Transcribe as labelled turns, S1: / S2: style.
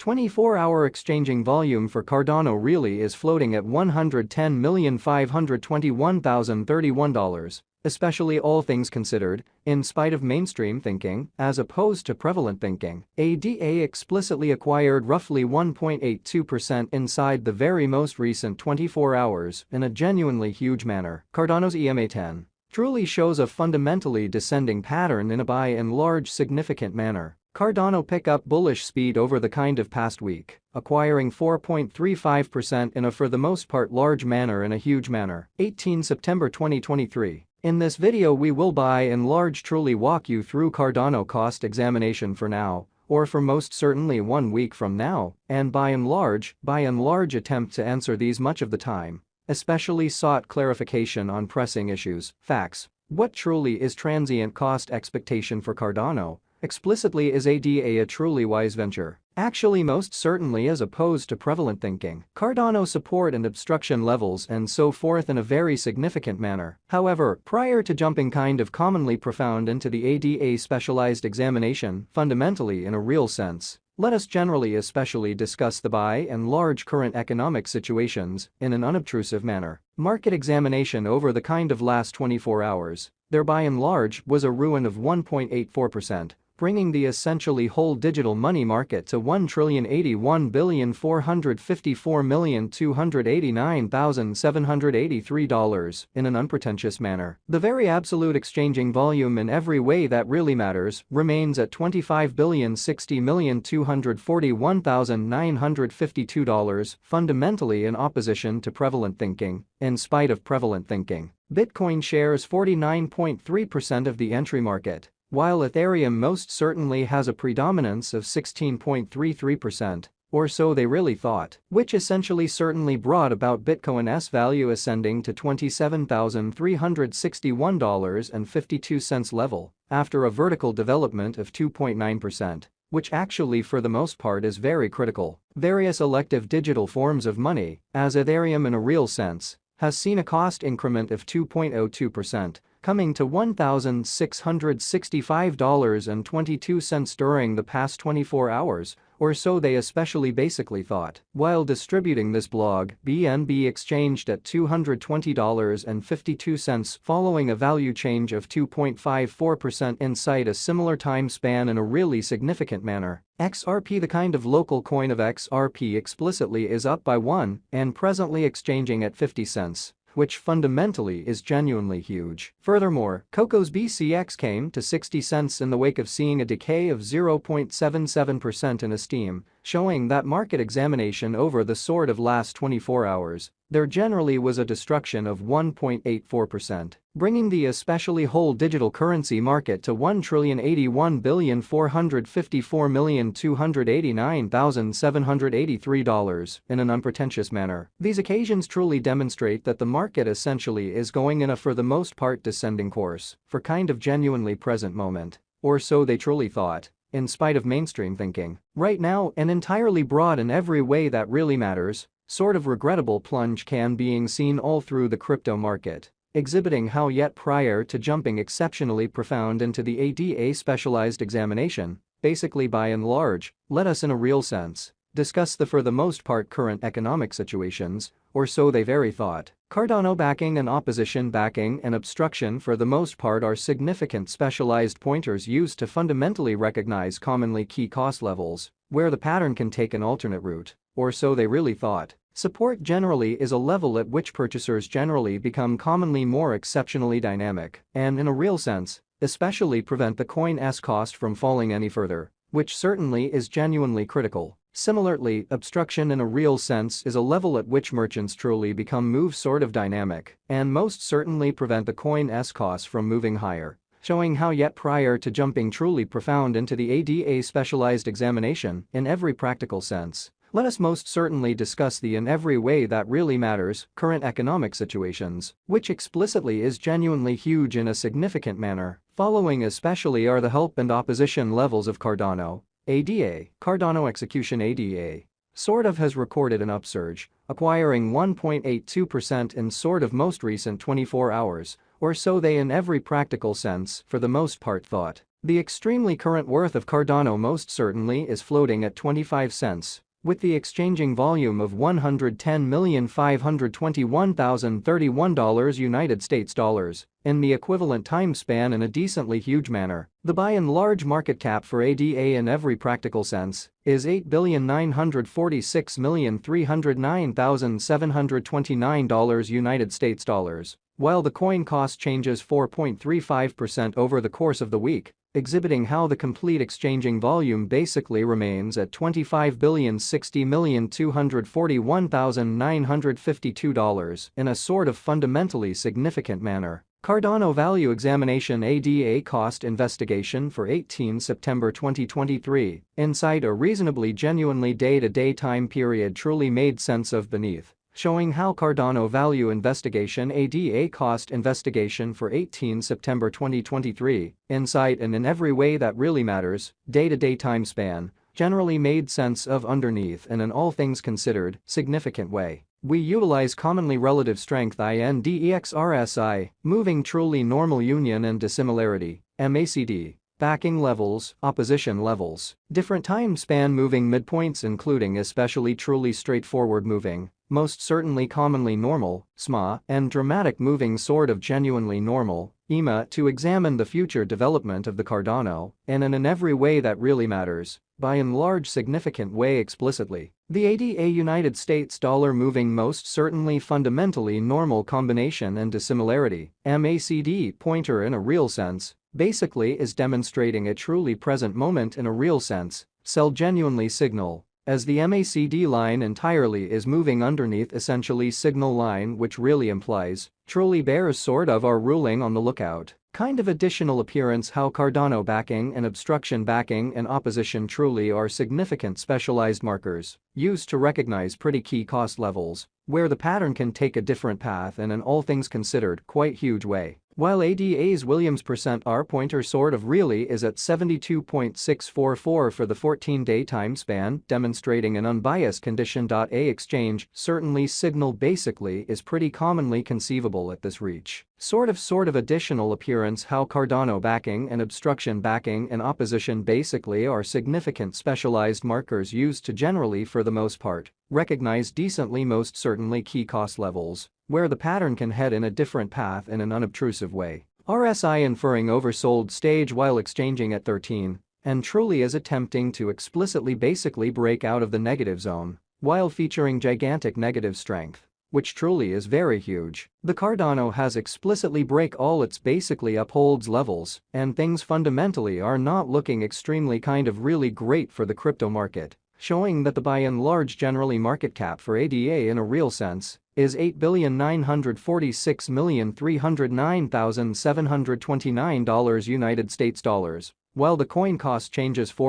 S1: 24-hour exchanging volume for Cardano really is floating at $110,521,031, especially all things considered, in spite of mainstream thinking as opposed to prevalent thinking. ADA explicitly acquired roughly 1.82% inside the very most recent 24 hours in a genuinely huge manner. Cardano's EMA10 truly shows a fundamentally descending pattern in a by and large significant manner. Cardano pick up bullish speed over the kind of past week, acquiring 4.35% in a for the most part large manner in a huge manner. 18 September 2023. In this video we will by and large truly walk you through Cardano cost examination for now, or for most certainly 1 week from now, and by and large attempt to answer these much of the time, especially sought clarification on pressing issues, facts. What truly is transient cost expectation for Cardano? Explicitly, is ADA a truly wise venture? Actually, most certainly, as opposed to prevalent thinking. Cardano support and obstruction levels and so forth in a very significant manner. However, prior to jumping kind of commonly profound into the ADA specialized examination, fundamentally in a real sense, let us generally especially discuss the by and large current economic situations in an unobtrusive manner. Market examination over the kind of last 24 hours, there by and large was a ruin of 1.84%. Bringing the essentially whole digital money market to $1,081,454,289,783 in an unpretentious manner. The very absolute exchanging volume in every way that really matters remains at $25,060,241,952, fundamentally in opposition to prevalent thinking, in spite of prevalent thinking. Bitcoin shares 49.3% of the entry market, while Ethereum most certainly has a predominance of 16.33%, or so they really thought, which essentially certainly brought about Bitcoin's value ascending to $27,361.52 level after a vertical development of 2.9%, which actually for the most part is very critical. Various elective digital forms of money, as Ethereum in a real sense, has seen a cost increment of 2.02%. Coming to $1,665.22 during the past 24 hours, or so they especially basically thought. While distributing this blog, BNB exchanged at $220.52 following a value change of 2.54% inside a similar time span in a really significant manner. XRP, the kind of local coin of XRP, explicitly is up by 1 and presently exchanging at 50 cents. Which fundamentally is genuinely huge. Furthermore, Coco's BCX came to 60 cents in the wake of seeing a decay of 0.77% in esteem, showing that market examination over the sort of last 24 hours, there generally was a destruction of 1.84%, bringing the especially whole digital currency market to $1,081,454,289,783 in an unpretentious manner. These occasions truly demonstrate that the market essentially is going in a for the most part descending course for kind of genuinely present moment, or so they truly thought, in spite of mainstream thinking. Right now, an entirely broad in every way that really matters, sort of regrettable plunge can being seen all through the crypto market, exhibiting how yet prior to jumping exceptionally profound into the ADA specialized examination, basically by and large, let us in a real sense discuss the for the most part current economic situations, or so they very thought. Cardano backing and opposition backing and obstruction for the most part are significant specialized pointers used to fundamentally recognize commonly key cost levels, where the pattern can take an alternate route, or so they really thought. Support generally is a level at which purchasers generally become commonly more exceptionally dynamic and in a real sense, especially prevent the coin's cost from falling any further, which certainly is genuinely critical. Similarly, obstruction in a real sense is a level at which merchants truly become move sort of dynamic and most certainly prevent the coin's cost from moving higher, showing how yet prior to jumping truly profound into the ADA specialized examination in every practical sense, let us most certainly discuss the in every way that really matters current economic situations, which explicitly is genuinely huge in a significant manner. Following especially are the help and opposition levels of Cardano. ADA, Cardano execution ADA, sort of has recorded an upsurge, acquiring 1.82% in sort of most recent 24 hours, or so they in every practical sense for the most part thought. The extremely current worth of Cardano most certainly is floating at 25 cents, with the exchanging volume of $110,521,031 United States dollars, in the equivalent time span in a decently huge manner. The by and large market cap for ADA in every practical sense is $8,946,309,729 United States dollars, while the coin cost changes 4.35% over the course of the week, exhibiting how the complete exchanging volume basically remains at $25,060,241,952 in a sort of fundamentally significant manner. Cardano Value Examination ADA Cost Investigation for 18 September 2023, inside a reasonably genuinely day-to-day time period truly made sense of beneath, showing how Cardano Value Investigation ADA Cost Investigation for 18 September 2023, insight and in every way that really matters, day-to-day time span, generally made sense of underneath and in all things considered, significant way. We utilize commonly relative strength index RSI, moving truly normal union and dissimilarity, MACD, backing levels, opposition levels, different time span moving midpoints including especially truly straightforward moving, most certainly commonly normal, SMA, and dramatic moving sort of genuinely normal, EMA to examine the future development of the Cardano, and in every way that really matters, by and large significant way explicitly. The ADA United States dollar moving most certainly fundamentally normal combination and dissimilarity, MACD pointer in a real sense, basically is demonstrating a truly present moment in a real sense, sell genuinely signal, as the MACD line entirely is moving underneath essentially signal line which really implies, truly bears sort of our ruling on the lookout. Kind of additional appearance how Cardano backing and obstruction backing and opposition truly are significant specialized markers used to recognize pretty key cost levels, where the pattern can take a different path and in all things considered quite huge way. While ADA's Williams %R pointer sort of really is at 72.644 for the 14-day time span, demonstrating an unbiased condition. A exchange certainly signal basically is pretty commonly conceivable at this reach. Sort of additional appearance how Cardano backing and obstruction backing and opposition basically are significant specialized markers used to generally for the most part recognize decently most certainly key cost levels, where the pattern can head in a different path in an unobtrusive way. RSI inferring oversold stage while exchanging at 13, and truly is attempting to explicitly basically break out of the negative zone, while featuring gigantic negative strength, which truly is very huge. The Cardano has explicitly break all its basically upholds levels, and things fundamentally are not looking extremely kind of really great for the crypto market, showing that the by and large generally market cap for ADA in a real sense is $8,946,309,729 United States dollars, while the coin cost changes 4